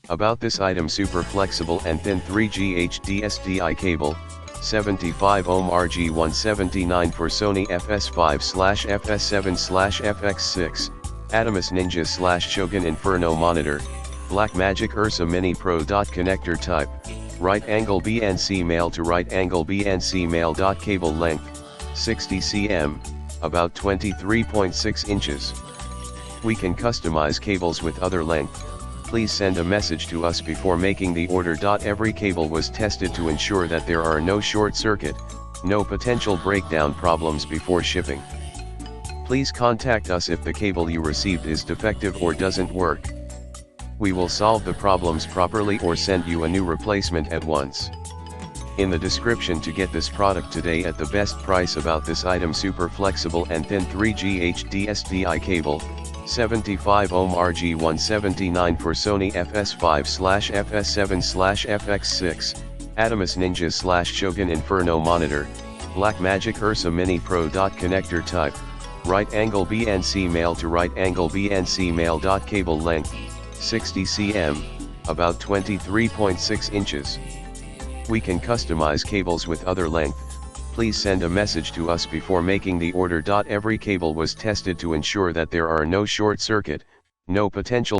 About this item: super flexible and thin 3G HD SDI cable, 75 ohm RG179 for Sony FS5/FS7/FX6, Atomos Ninja/Shogun Inferno monitor, Blackmagic Ursa Mini Pro. Connector type, right angle BNC male to right angle BNC male. Cable length, 60 cm, about 23.6 inches. We can customize cables with other length. Please send a message to us before making the order. Every cable was tested to ensure that there are no short circuit, no potential breakdown problems before shipping. Please contact us if the cable you received is defective or doesn't work. We will solve the problems properly or send you a new replacement at once. In the description to get this product today at the best price. About this item: super flexible and thin 3G HD SDI cable, 75 ohm RG179 for Sony FS5/FS7/FX6, Atomos Ninja/Shogun Inferno monitor, Blackmagic Ursa Mini Pro. Connector type, right angle BNC male to right angle BNC male. Cable length, 60 cm, about 23.6 inches. We can customize cables with other length. Please send a message to us before making the order. Every cable was tested to ensure that there are no short circuit, no potential